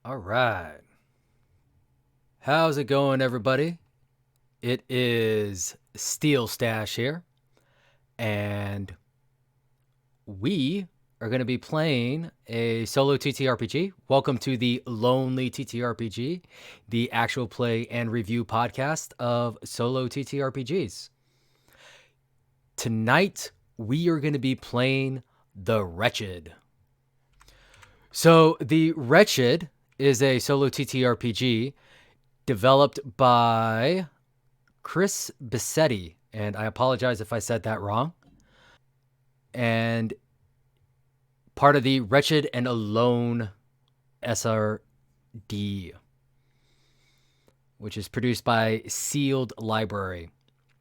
All right. How's it going, everybody? It is Steel Stash here, and we are going to be playing a solo TTRPG. Welcome to the Lonely TTRPG, the actual play and review podcast of solo TTRPGs. Tonight, we are going to be playing The Wretched. So, The Wretched is a solo TTRPG developed by Chris Bissette, and I apologize if I said that wrong, and part of the Wretched and Alone SRD, which is produced by Sealed Library.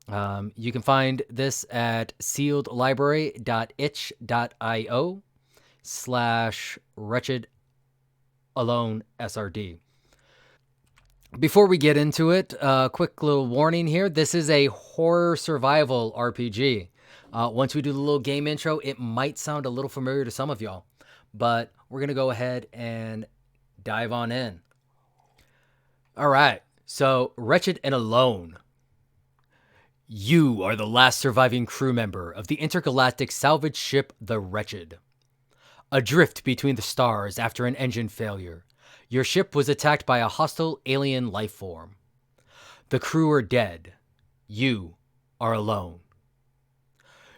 You can find this at sealedlibrary.itch.io/Wretched Alone SRD. Before we get into it, quick little warning here. This is a horror survival RPG. Once we do the little game intro, it might sound a little familiar to some of y'all, but we're going to go ahead and dive on in. All right. So, Wretched and Alone. You are the last surviving crew member of the intergalactic salvage ship The Wretched. Adrift between the stars after an engine failure, your ship was attacked by a hostile alien life form. The crew are dead. You are alone.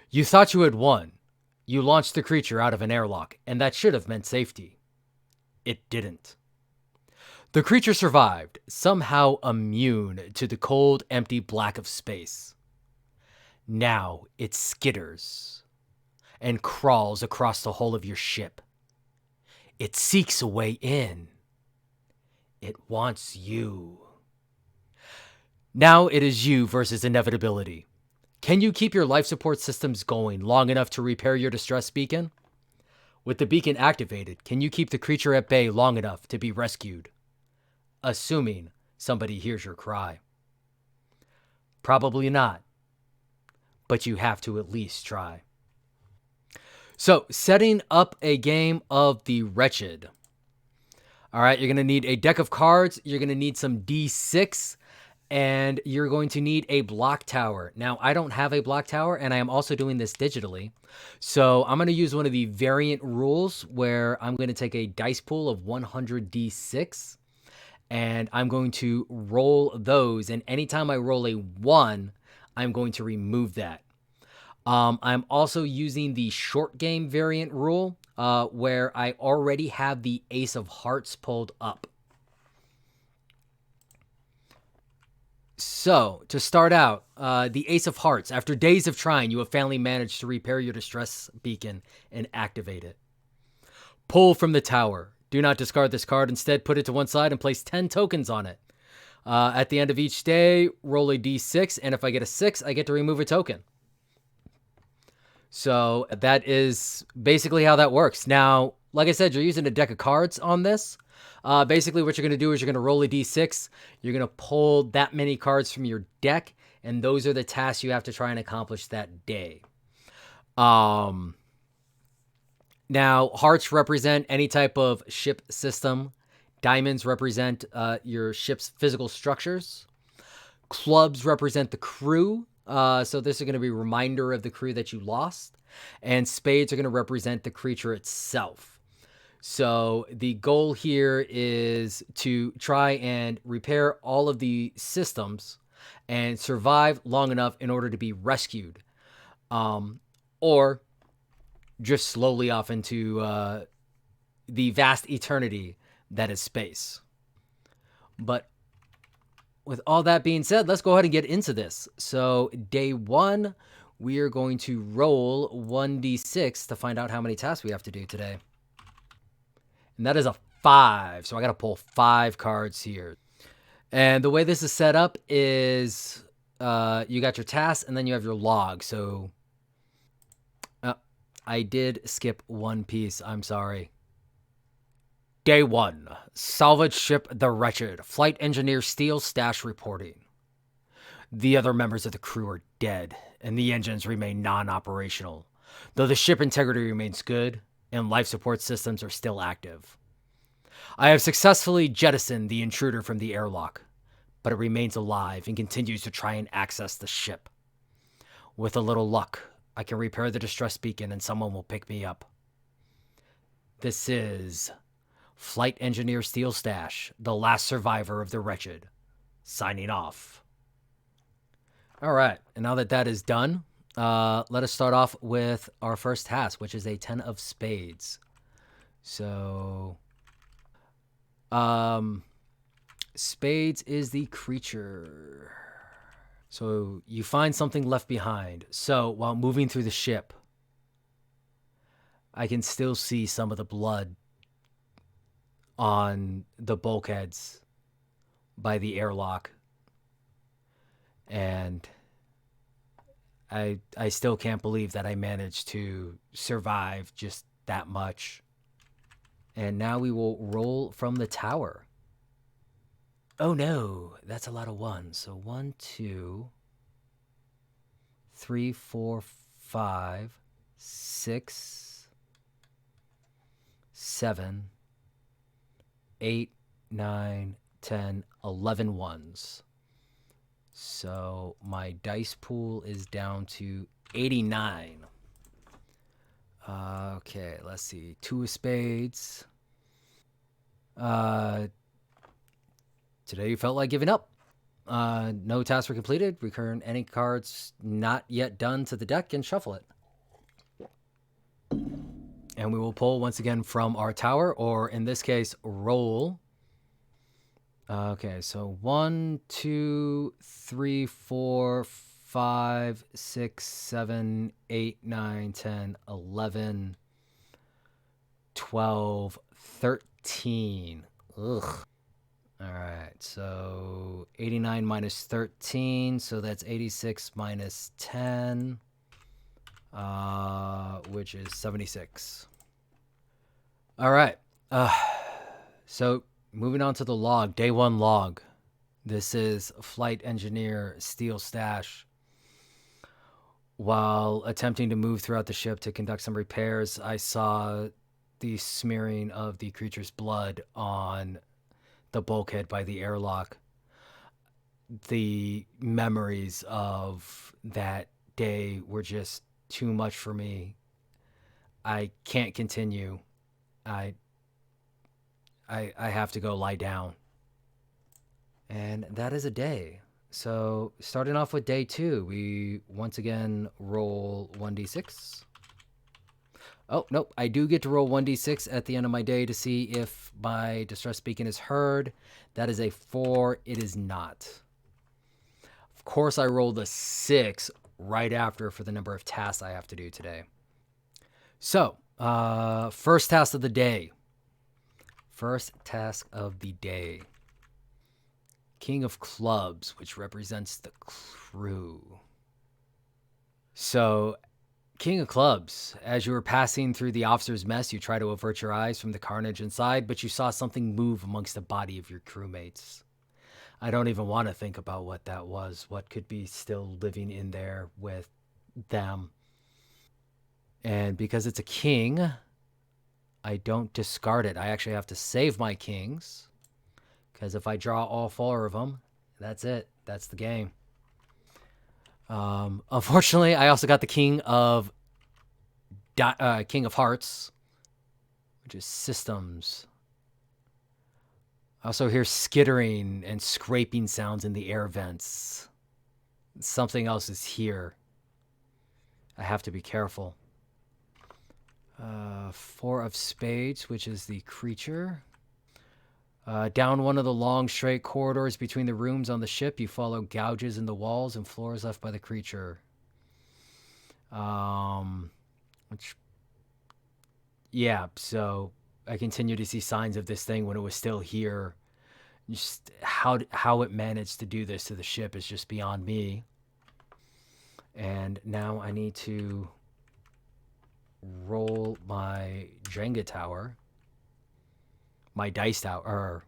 You thought you had won. You launched the creature out of an airlock, and that should have meant safety. It didn't. The creature survived, somehow immune to the cold, empty black of space. Now it skitters and crawls across the hull of your ship. It seeks a way in. It wants you. Now it is you versus inevitability. Can you keep your life support systems going long enough to repair your distress beacon? With the beacon activated, can you keep the creature at bay long enough to be rescued? Assuming somebody hears your cry. Probably not, but you have to at least try. So, setting up a game of The Wretched. All right, you're going to need a deck of cards, you're going to need some D6, and you're going to need a block tower. Now, I don't have a block tower, and I am also doing this digitally. So I'm going to use one of the variant rules where I'm going to take a dice pool of 100 D6, and I'm going to roll those. And anytime I roll a 1, I'm going to remove that. I'm also using the short game variant rule where I already have the Ace of Hearts pulled up. So, to start out, the Ace of Hearts. After days of trying, you have finally managed to repair your distress beacon and activate it. Pull from the tower. Do not discard this card. Instead, put it to one side and place 10 tokens on it. At the end of each day, roll a d6, and if I get a 6, I get to remove a token. So that is basically how that works. Now, like I said, you're using a deck of cards on this. Basically, what you're going to do is you're going to roll a d6. You're going to pull that many cards from your deck, and those are the tasks you have to try and accomplish that day. Now, hearts represent any type of ship system. Diamonds represent your ship's physical structures. Clubs represent the crew. So this is going to be a reminder of the crew that you lost. And spades are going to represent the creature itself. So the goal here is to try and repair all of the systems and survive long enough in order to be rescued. Or drift slowly off into the vast eternity that is space. But with all that being said, let's go ahead and get into this. So day 1, we are going to roll 1d6 to find out how many tasks we have to do today. And that is a 5, so I got to pull 5 cards here. And the way this is set up is you got your tasks and then you have your log. So I did skip one piece. I'm sorry. Day 1. Salvage ship The Wretched. Flight engineer Steel Stash reporting. The other members of the crew are dead, and the engines remain non-operational, though the ship integrity remains good, and life support systems are still active. I have successfully jettisoned the intruder from the airlock, but it remains alive and continues to try and access the ship. With a little luck, I can repair the distress beacon and someone will pick me up. This is Flight Engineer Steel Stash, the last survivor of the Wretched, signing off. All right, and now that that is done, let us start off with our first task, which is a 10 of spades. So, spades is the creature. So you find something left behind. So while moving through the ship, I can still see some of the blood on the bulkheads by the airlock. And I still can't believe that I managed to survive just that much. And now we will roll from the tower. Oh no, that's a lot of ones. So 1, 2, 3, 4, 5, 6, 7, 8, 9, 10, 11 ones. So my dice pool is down to 89. Okay, let's see. 2 of spades. Today you felt like giving up. No tasks were completed. Return any cards not yet done to the deck and shuffle it. And we will pull once again from our tower, or in this case, roll. Okay, so 1, 2, 3, 4, 5, 6, 7, 8, 9, 10, 11, 12, 13. Ugh. All right, so 89 minus 13, so that's 86 minus 10, which is 76. All right, so moving on to the log, day 1 log. This is Flight Engineer Steel Stash. While attempting to move throughout the ship to conduct some repairs, I saw the smearing of the creature's blood on the bulkhead by the airlock. The memories of that day were just too much for me. I can't continue. I have to go lie down. And that is a day. So starting off with day 2, we once again roll 1d6. Oh, nope. I do get to roll 1d6 at the end of my day to see if my distress beacon is heard. That is a 4. It is not. Of course, I rolled a 6 right after for the number of tasks I have to do today. So, first task of the day. First task of the day. King of Clubs, which represents the crew. So, King of Clubs, as you were passing through the officer's mess, you try to avert your eyes from the carnage inside, but you saw something move amongst the body of your crewmates. I don't even want to think about what that was, what could be still living in there with them. And because it's a king, I don't discard it. I actually have to save my kings, because if I draw all 4 of them, that's it. That's the game. Unfortunately, I also got the King of Hearts, which is systems. I also hear skittering and scraping sounds in the air vents. Something else is here. I have to be careful. 4 of spades, which is the creature. Down one of the long, straight corridors between the rooms on the ship, you follow gouges in the walls and floors left by the creature. Yeah, so I continue to see signs of this thing when it was still here. Just how it managed to do this to the ship is just beyond me. And now I need to roll my Jenga tower. My dice tower.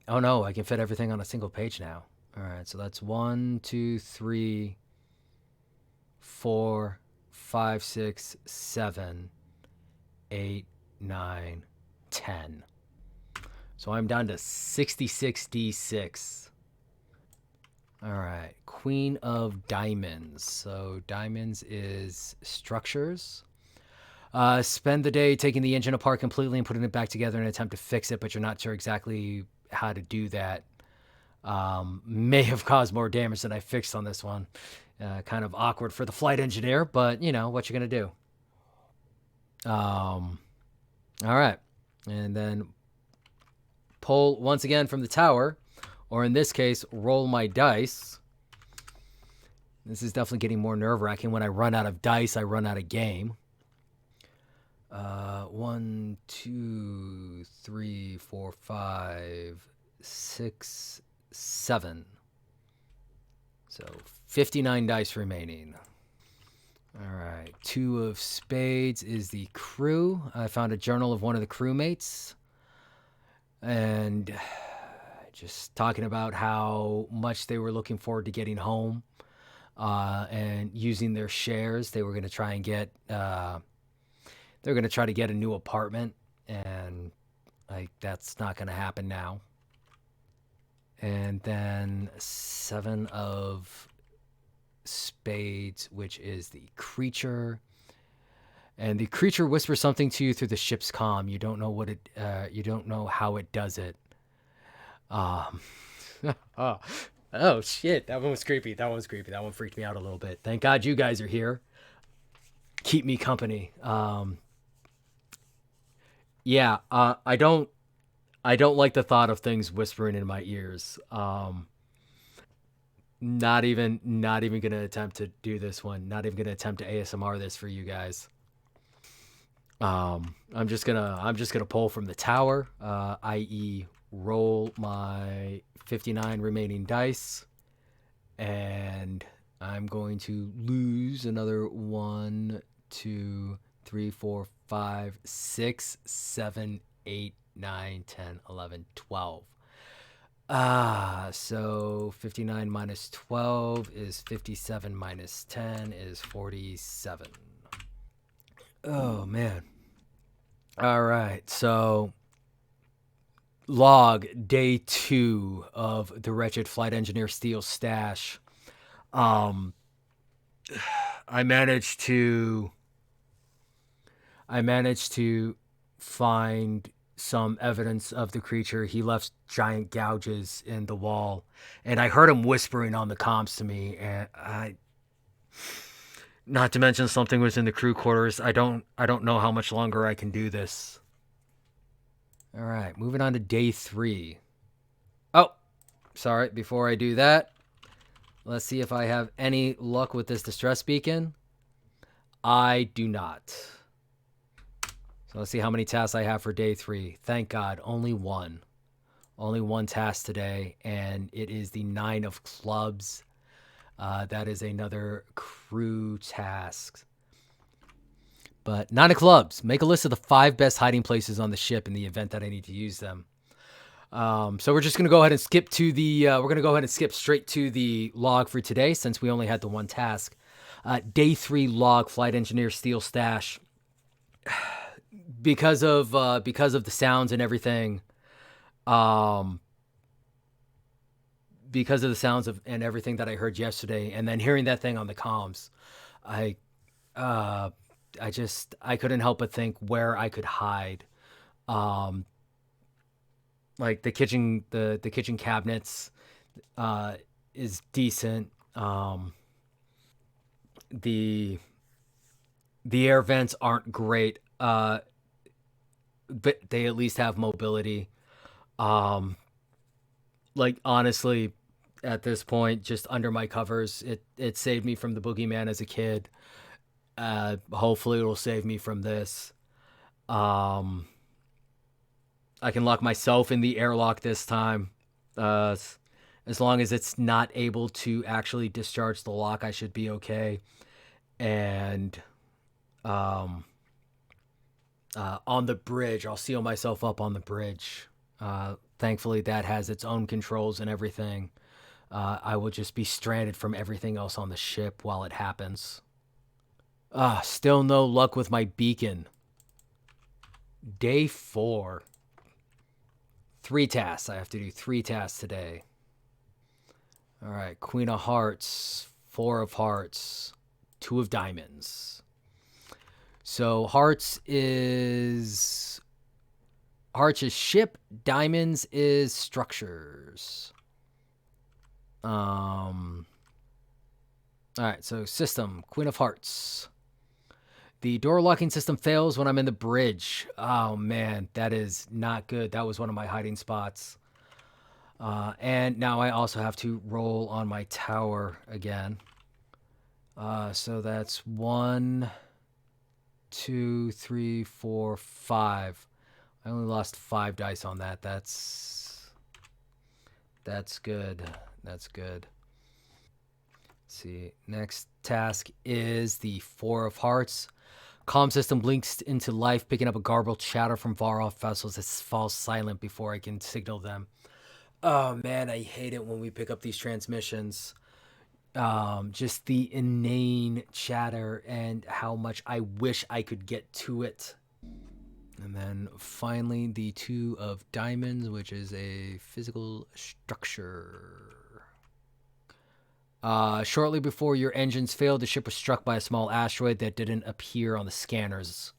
Oh no, I can fit everything on a single page now. All right, so that's 1, 2, 3, 4, 5, 6, 7, 8, 9, 10. So I'm down to 66 D6. All right, Queen of Diamonds. So diamonds is structures. Spend the day taking the engine apart completely and putting it back together in an attempt to fix it, but you're not sure exactly how to do that. May have caused more damage than I fixed on this one. Kind of awkward for the flight engineer, but you know what you're gonna do. All right, and then pull once again from the tower, or in this case, roll my dice. This is definitely getting more nerve-wracking. When I run out of dice, I run out of game. 1, 2, 3, 4, 5, 6, 7. So 59 dice remaining. All right, 2 of spades is the crew. I found a journal of one of the crewmates, and just talking about how much they were looking forward to getting home and using their shares. They were going to try and get they're going to try to get a new apartment, and like that's not going to happen now. And then 7 of spades, which is the creature. And the creature whispers something to you through the ship's comm. You don't know what it you don't know how it does it. Oh shit, that one was creepy. That one freaked me out a little bit. Thank God you guys are here. Keep me company. Yeah, I don't like the thought of things whispering in my ears. Not even gonna attempt to do this one. Not even gonna attempt to ASMR this for you guys. I'm just gonna pull from the tower, i.e. roll my 59 remaining dice, and I'm going to lose another 1, 2, 3, 4, 5, 6, 7, 8, 9, 10, 11, 12. So 59 minus 12 is 57 minus 10 is 47. Oh, man. All right, so log day 2 of the Wretched Flight Engineer Steel Stash. I managed to find some evidence of the creature. He left giant gouges in the wall, and I heard him whispering on the comms to me, and not to mention something was in the crew quarters. I don't know how much longer I can do this. All right, moving on to day 3. Oh, sorry, before I do that, let's see if I have any luck with this distress beacon. I do not. So let's see how many tasks I have for day 3. Thank God, only one. Only one task today, and it is the 9 of clubs. That is another crew task. But 9 of clubs. Make a list of the 5 best hiding places on the ship in the event that I need to use them. So we're just gonna go ahead and skip to the. We're gonna go ahead and skip straight to the log for today, since we only had the one task. Day 3 log, Flight Engineer Steel Stash. Because of the sounds and everything, because of the sounds and everything that I heard yesterday, and then hearing that thing on the comms, I couldn't help but think where I could hide. Like the kitchen cabinets is decent. The air vents aren't great. But they at least have mobility. Like honestly, at this point, just under my covers, it saved me from the boogeyman as a kid. Hopefully it'll save me from this. I can lock myself in the airlock this time. As long as it's not able to actually discharge the lock, I should be okay. And on the bridge, I'll seal myself up on the bridge. Thankfully, that has its own controls and everything. I will just be stranded from everything else on the ship while it happens. Still no luck with my beacon. Day 4. 3 tasks. I have to do 3 tasks today. All right. Queen of Hearts, 4 of Hearts, 2 of Diamonds. So Hearts is ship. Diamonds is structures. All right. So system, Queen of Hearts. The door locking system fails when I'm in the bridge. Oh man, that is not good. That was one of my hiding spots. And now I also have to roll on my tower again. So that's 1, 2, 3, 4, 5. I only lost 5 dice on that. That's good. That's good. Let's see. Next task is the 4 of Hearts. Comm system blinks into life, picking up a garbled chatter from far-off vessels that falls silent before I can signal them. Oh man, I hate it when we pick up these transmissions. Just the inane chatter and how much I wish I could get to it. And then finally, the 2 of Diamonds, which is a physical structure. Shortly before your engines failed, the ship was struck by a small asteroid that didn't appear on the scanners.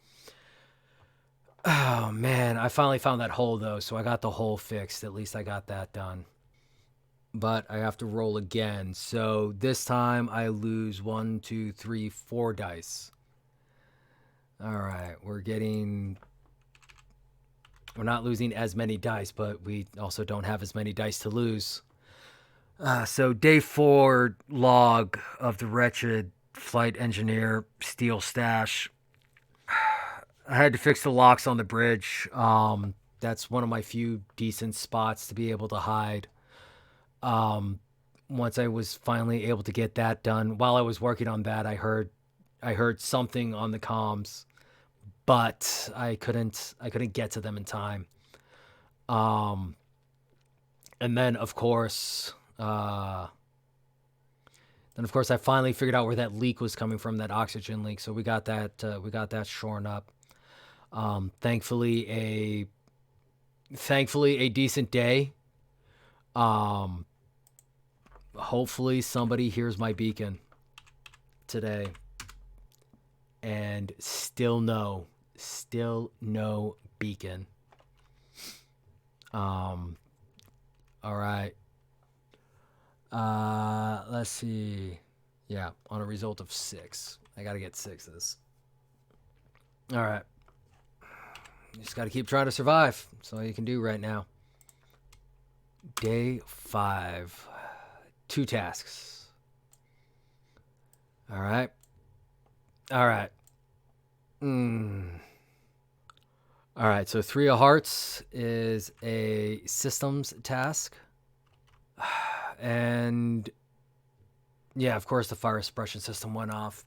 Oh man, I finally found that hole though, so I got the hole fixed. At least I got that done. But I have to roll again. So this time I lose 1, 2, 3, 4 dice. All right, we're not losing as many dice, but we also don't have as many dice to lose. So day 4 log of the Wretched flight engineer steel stash. I had to fix the locks on the bridge. That's one of my few decent spots to be able to hide. Once I was finally able to get that done, while I was working on that, I heard something on the comms, but I couldn't get to them in time. And then of course, I finally figured out where that leak was coming from, that oxygen leak. So we got that shorn up. Thankfully a decent day. Hopefully somebody hears my beacon today. And still no beacon. All right. Let's see. Yeah, on a result of 6. I gotta get 6s. All right. You just gotta keep trying to survive. That's all you can do right now. Day 5. 2 tasks. All right. All right. All right, so 3 of Hearts is a systems task. And yeah, of course the fire suppression system went off.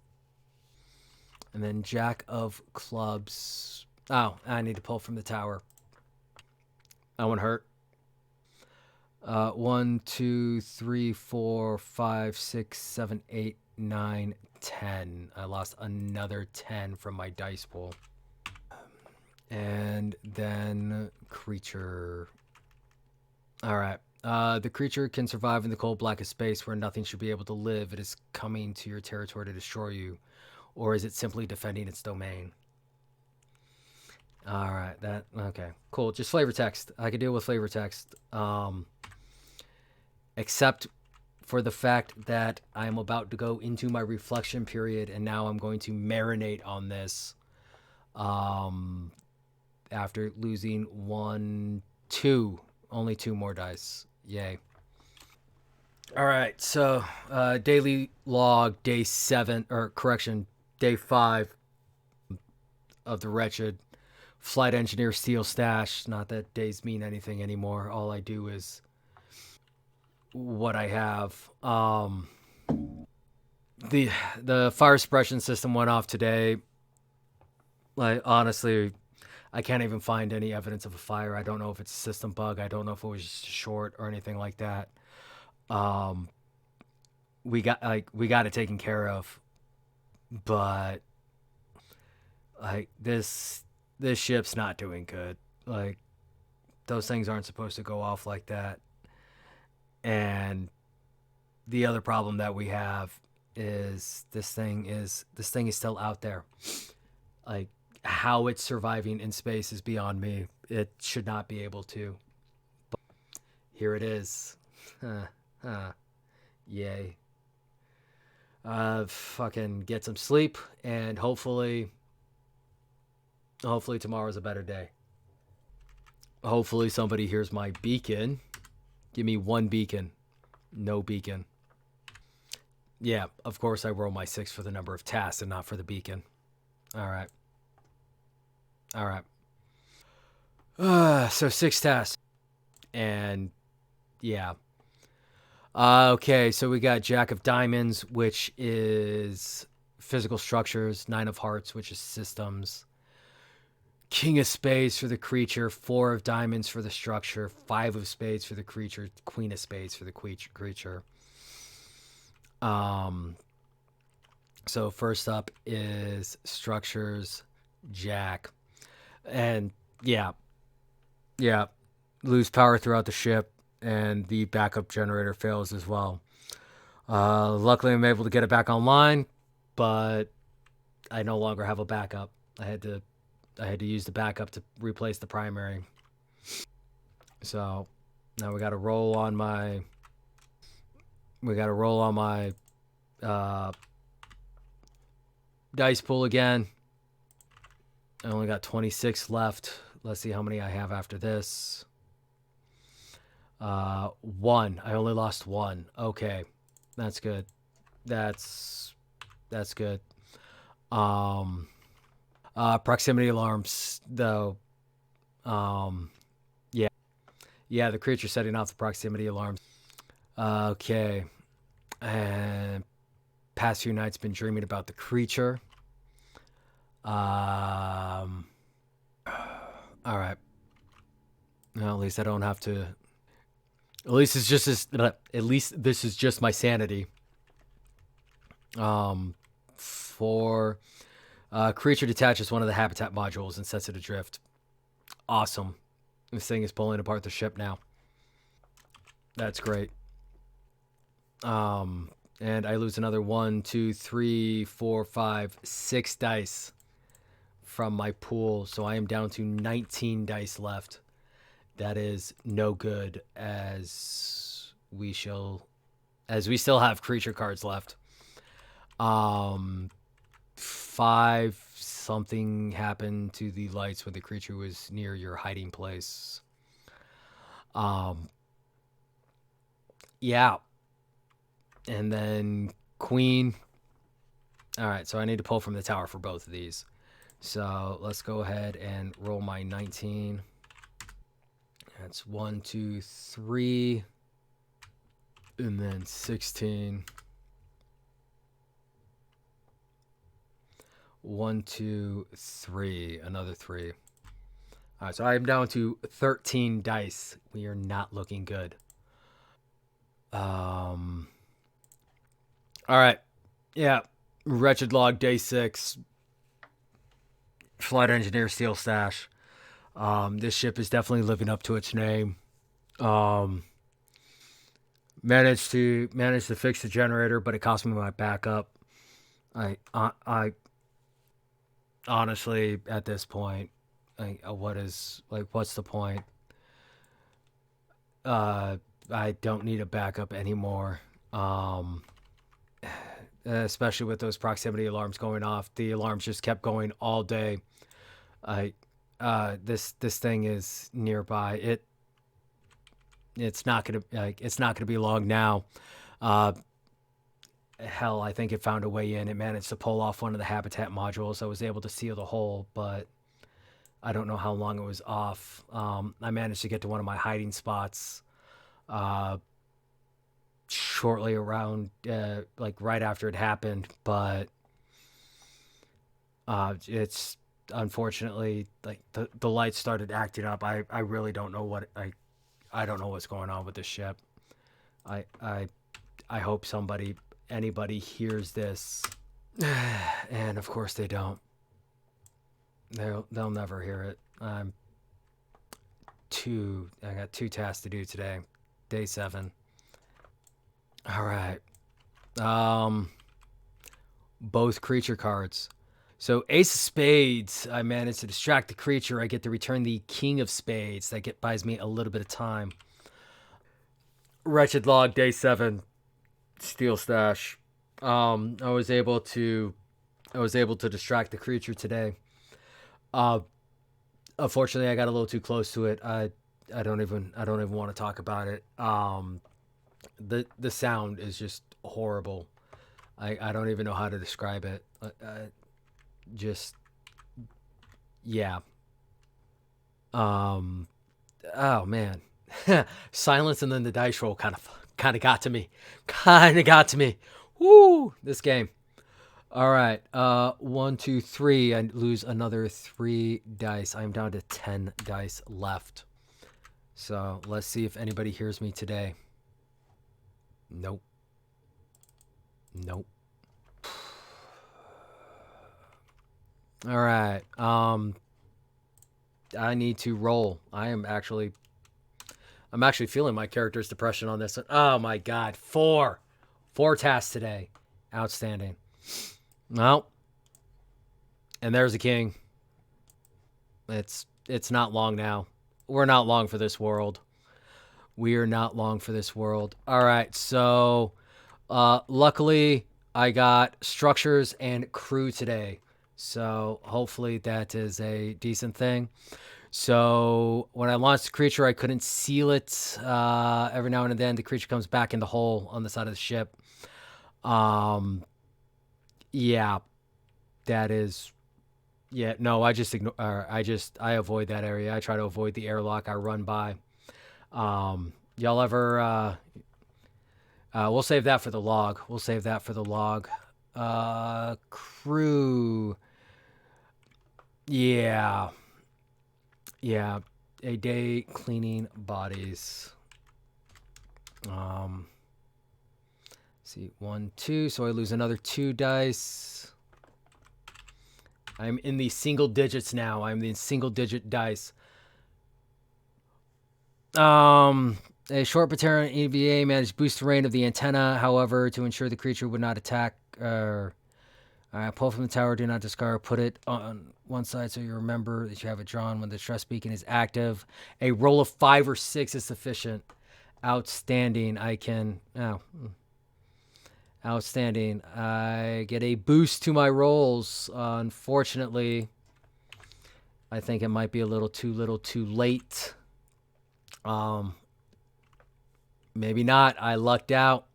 And then Jack of Clubs. Oh, I need to pull from the tower. That one hurt. 1, 2, 3, 4, 5, 6, 7, 8, 9, 10. I lost another 10 from my dice pool. And then creature. All right. The creature can survive in the cold blackest space where nothing should be able to live. It is coming to your territory to destroy you. Or is it simply defending its domain? All right. Okay. Cool. Just flavor text. I could deal with flavor text. Except for the fact that I'm about to go into my reflection period, and now I'm going to marinate on this. After losing 1, 2, only 2 more dice. Yay. All right, so daily log, day 7, or correction, day 5 of the Wretched. Flight engineer steel stash. Not that days mean anything anymore. All I do is what I have. The fire suppression system went off today. Like, honestly, I can't even find any evidence of a fire. I don't know if it's a system bug. I don't know if it was just a short or anything like that. We got it taken care of, but like this this ship's not doing good. Like, those things aren't supposed to go off like that. And the other problem that we have is this thing is still out there. Like, how it's surviving in space is beyond me. It should not be able to. But here it is. Yay. Fucking get some sleep, and hopefully tomorrow's a better day. Hopefully somebody hears my beacon. Give me one beacon. No beacon. Yeah, of course I roll my 6 for the number of tasks and not for the beacon. All right. So 6 tasks. And yeah. Okay, so we got Jack of Diamonds, which is physical structures, 9 of Hearts, which is systems, King of Spades for the creature, 4 of Diamonds for the structure, 5 of Spades for the creature, Queen of Spades for the creature. So first up is structures, Jack. And yeah, lose power throughout the ship, and the backup generator fails as well. Luckily, I'm able to get it back online, but I no longer have a backup. I had to use the backup to replace the primary. So now we got to roll on my dice pool again. I only got 26 left. Let's see how many I have after this. 1. I only lost 1. Okay, that's good. That's good. Proximity alarms, though. Yeah, the creature setting off the proximity alarms. Okay, and past few nights been dreaming about the creature. All right. Well, at least I don't have to. At least this is just my sanity. For creature detaches one of the habitat modules and sets it adrift. Awesome. This thing is pulling apart the ship now. That's great. And I lose another 1, 2, 3, 4, 5, 6 dice from my pool, so I am down to 19 dice left. That is no good, as we still have creature cards left. 5 something happened to the lights when the creature was near your hiding place. Yeah. And then Queen. All right, so I need to pull from the tower for both of these. So let's go ahead and roll my 19. That's 1, 2, 3. And then 16. 1, 2, 3. Another 3. All right, so I'm down to 13 dice. We are not looking good. All right. Yeah. Wretched log, day 6. Flight engineer, steel stash. This ship is definitely living up to its name. Managed to fix the generator, but it cost me my backup. I honestly, at this point, what's the point? I don't need a backup anymore. Especially with those proximity alarms going off. The alarms just kept going all day. This thing is nearby. It's not gonna be long now. Hell, I think it found a way in. It managed to pull off one of the habitat modules. I was able to seal the hole, but I don't know how long it was off. I managed to get to one of my hiding spots shortly around, right after it happened, but it's unfortunately, like, the lights started acting up. I really don't know I don't know what's going on with this ship. I hope anybody hears this, and of course they don't. They'll never hear it. I got 2 tasks to do today. Day 7. All right. Both creature cards. So Ace of Spades, I managed to distract the creature. I get to return the King of Spades. That buys me a little bit of time. Wretched Log, Day 7, Steel Stash. I was able to distract the creature today. Unfortunately, I got a little too close to it. I don't even want to talk about it. The sound is just horrible. I don't even know how to describe it. Just yeah. Oh man. Silence and then the dice roll kind of got to me. Woo! This game. All right. 1, 2, 3. I lose another 3 dice. I'm down to 10 dice left. So let's see if anybody hears me today. Nope. All right. I need to roll. I'm actually feeling my character's depression on this one. Oh my god. 4 tasks today. Outstanding. Well, and there's a king. It's not long now. We're not long for this world. We are not long for this world. All right, so luckily I got structures and crew today. So hopefully that is a decent thing. So when I launched the creature, I couldn't seal it. Every now and then the creature comes back in the hole on the side of the ship. Yeah, that is... Yeah, no, I just ignore. I avoid that area. I try to avoid the airlock. I run by. Y'all ever? We'll save that for the log. Crew. Yeah. A day cleaning bodies. See, 1, 2. So I lose another 2 dice. I'm in the single digits now. I'm in single digit dice. A short Bateran EVA managed to boost the range of the antenna. However, to ensure the creature would not attack, pull from the tower, do not discard. Put it on one side so you remember that you have it drawn when the stress beacon is active. A roll of 5 or 6 is sufficient. Outstanding. Outstanding. I get a boost to my rolls. Unfortunately, I think it might be a little too late. Maybe not. I lucked out.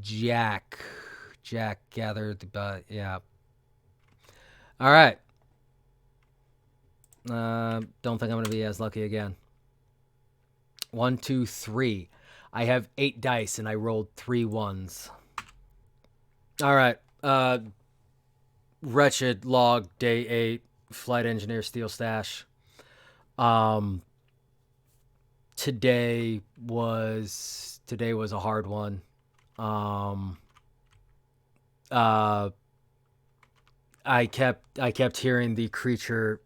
Jack gathered the yeah. All right. Don't think I'm gonna be as lucky again. 1, 2, 3. I have 8 dice and I rolled 3 ones. All right. Wretched Log, Day 8, Flight Engineer, Steel Stash. Today was a hard one. I kept hearing the creature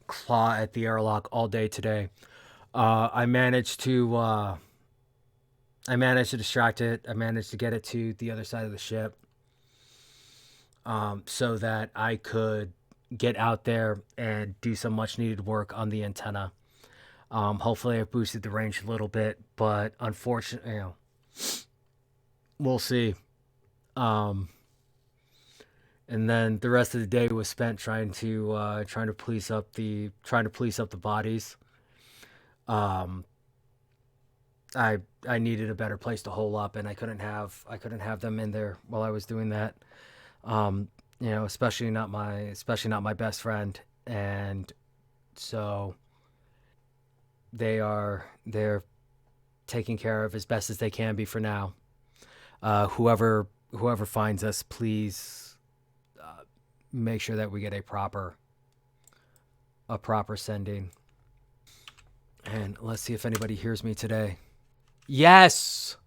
claw at the airlock all day today. I managed to distract it. I managed to get it to the other side of the ship, so that I could get out there and do some much needed work on the antenna. Hopefully I boosted the range a little bit, but unfortunately, we'll see. And then the rest of the day was spent trying to police up the bodies. I needed a better place to hole up, and I couldn't have them in there while I was doing that. Especially not my best friend, and so they're taken care of as best as they can be for now. Whoever finds us, please make sure that we get a proper sending. And let's see if anybody hears me today. Yes,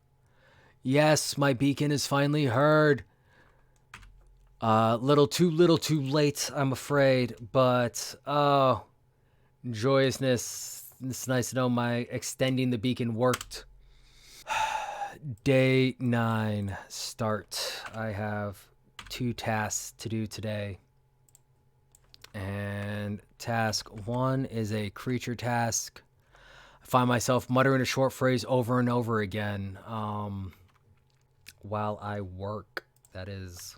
my beacon is finally heard. Little too late, I'm afraid. But oh, joyousness. It's nice to know my extending the beacon worked. Day 9 start. I have 2 tasks to do today. And task 1 is a creature task. I find myself muttering a short phrase over and over again while I work. That is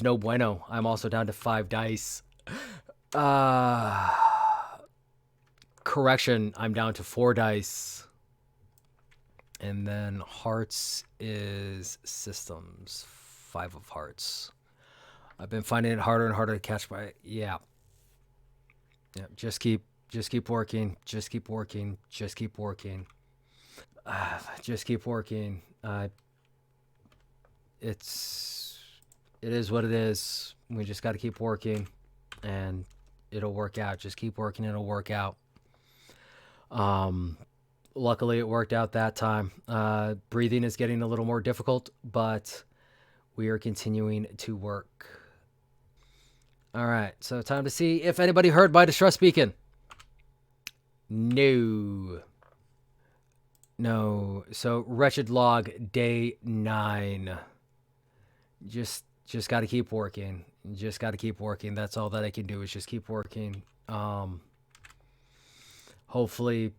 no bueno. I'm also down to 5 dice. Correction, I'm down to 4 dice. And then hearts is systems. 5 of hearts. I've been finding it harder and harder to catch my... Yeah. Just keep working. Just keep working. Just keep working. Just keep working. It is what it is. We just got to keep working, and it'll work out. Just keep working. It'll work out. Luckily, it worked out that time. Breathing is getting a little more difficult, but we are continuing to work. All right, so time to see if anybody heard my distress beacon. No. So Wretched log day 9. Just got to keep working. Just got to keep working. That's all that I can do is just keep working. Hopefully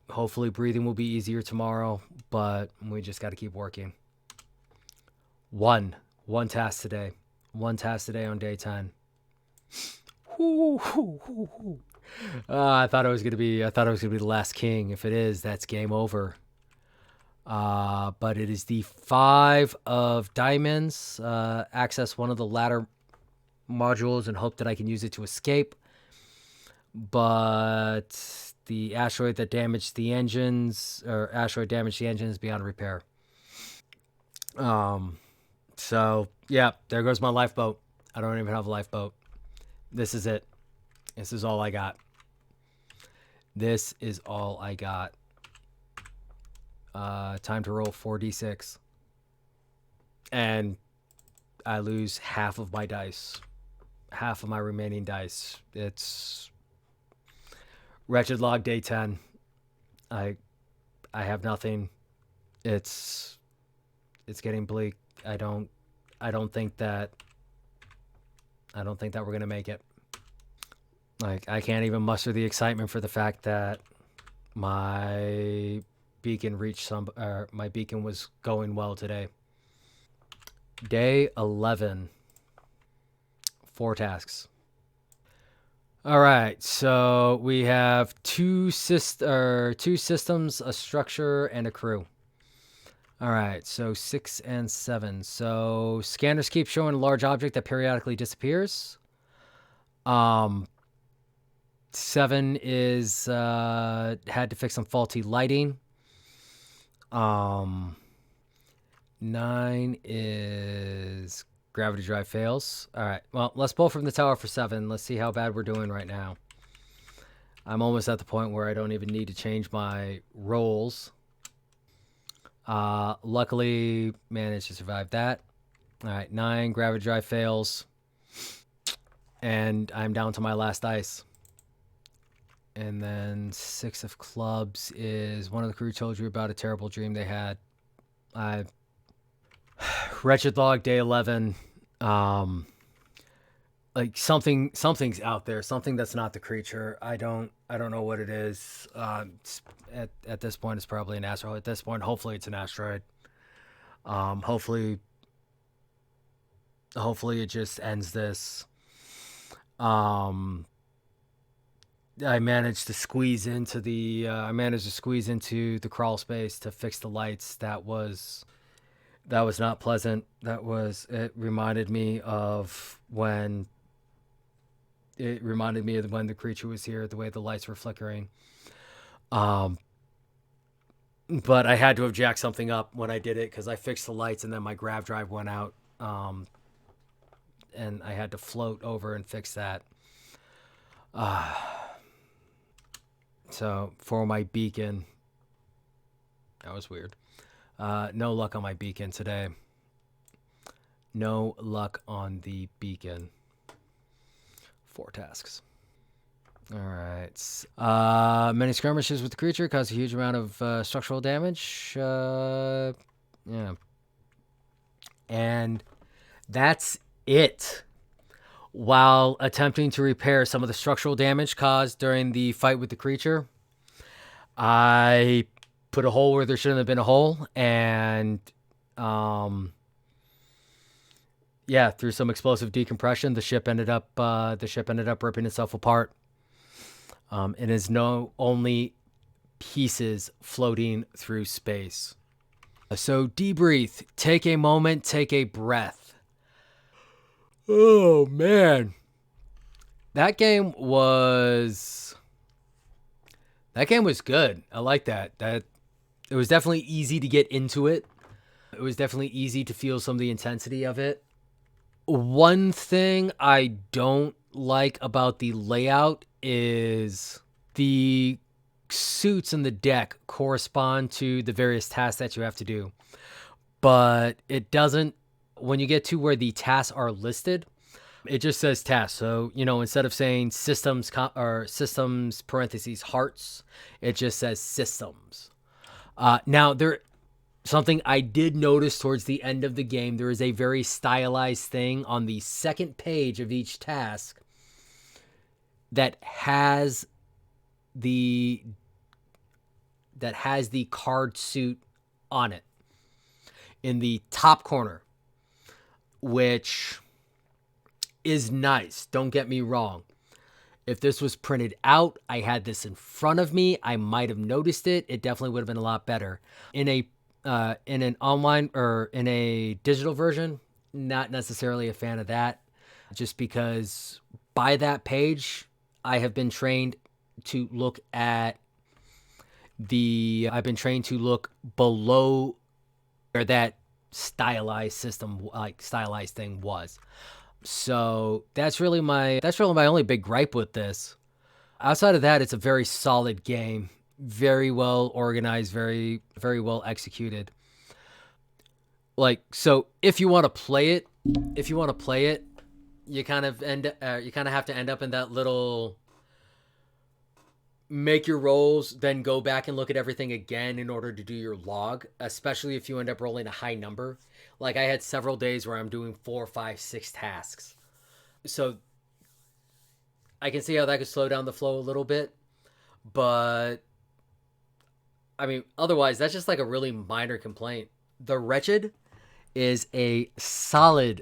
breathing will be easier tomorrow, but we just got to keep working. One task today. One task today on day 10. I thought it was gonna be the last king. If it is, that's game over. But it is the 5 of diamonds. Access one of the ladder modules and hope that I can use it to escape. But the asteroid that damaged the engines, beyond repair. So yeah, there goes my lifeboat. I don't even have a lifeboat. This is it. This is all I got. Time to roll 4d6. And I lose half of my dice. Half of my remaining dice. It's Wretched log day 10. I have nothing. It's getting bleak. I don't think that we're gonna make it. Like, I can't even muster the excitement for the fact that my beacon my beacon was going well today. Day 11. 4 tasks. All right, so we have two systems, a structure, and a crew. All right, so 6 and 7. So scanners keep showing a large object that periodically disappears. 7 is had to fix some faulty lighting. 9 is gravity drive fails. All right, well, let's pull from the tower for 7. Let's see how bad we're doing right now. I'm almost at the point where I don't even need to change my rolls. Luckily, managed to survive that. All right, 9 gravity drive fails. And I'm down to my last dice. And then 6 of clubs is one of the crew told you about a terrible dream they had. Wretched log day 11. Like something's out there, something that's not the creature. I don't know what it is. At this point, it's probably an asteroid. At this point, hopefully it's an asteroid. Hopefully it just ends this. I managed to squeeze into the crawl space to fix the lights. That was not pleasant. It reminded me of when the creature was here, the way the lights were flickering. But I had to have jacked something up when I did it, because I fixed the lights and then my grav drive went out. And I had to float over and fix that. So for my beacon, that was weird. No luck on my beacon today. No luck on the beacon. 4 tasks. All right. Many skirmishes with the creature cause a huge amount of structural damage. Yeah. And that's it. While attempting to repair some of the structural damage caused during the fight with the creature, I put a hole where there shouldn't have been a hole, and through some explosive decompression, the ship ended up ripping itself apart. It is no only pieces floating through space. So debrief, take a moment, take a breath. Oh man, that game was good. I like that. It was definitely easy to get into it. It was definitely easy to feel some of the intensity of it. One thing I don't like about the layout is the suits in the deck correspond to the various tasks that you have to do, but it doesn't. When you get to where the tasks are listed, it just says tasks. So, instead of saying systems parentheses hearts, it just says systems. Now, something I did notice towards the end of the game, there is a very stylized thing on the second page of each task that has the card suit on it in the top corner, which is nice. Don't get me wrong. If this was printed out, I had this in front of me, I might have noticed it. It definitely would have been a lot better. In an online or in a digital version, not necessarily a fan of that, just because by that page, I have been trained to look below where that stylized thing was. So that's really my only big gripe with this. Outside of that, it's a very solid game, very well organized, very, very well executed. So if you want to play it, you kind of have to end up in that little make your rolls, then go back and look at everything again in order to do your log, especially if you end up rolling a high number. Like I had several days where I'm doing 4, 5, 6 tasks. So I can see how that could slow down the flow a little bit. But I mean, otherwise, that's just like a really minor complaint. The Wretched is a solid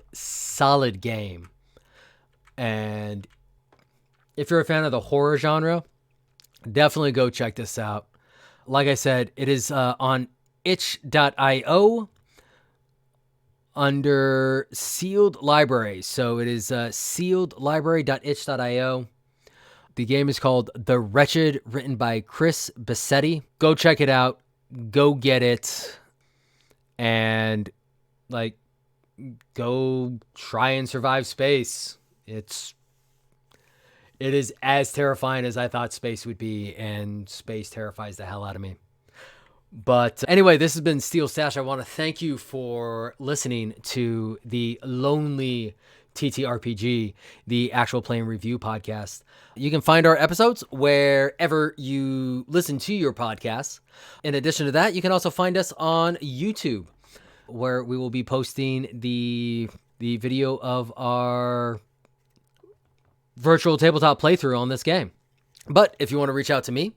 game. And if you're a fan of the horror genre, definitely go check this out. Like I said, it is on itch.io under sealed library. So it is sealedlibrary.itch.io. The game is called The Wretched, written by Chris Bissette. Go check it out. Go get it. And go try and survive space. It is as terrifying as I thought space would be, and space terrifies the hell out of me. But anyway, this has been Steel Stash. I want to thank you for listening to the Lonely TTRPG, the actual play and review podcast. You can find our episodes wherever you listen to your podcasts. In addition to that, you can also find us on YouTube, where we will be posting the video of our virtual tabletop playthrough on this game. But if you want to reach out to me,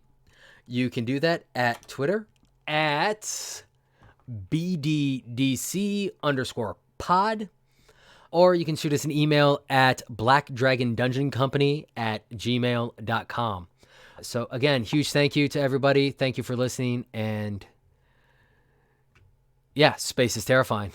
you can do that at Twitter at BDDC_pod, or you can shoot us an email at blackdragondungeoncompany@gmail.com. So again, huge thank you to everybody. Thank you for listening. And yeah, space is terrifying.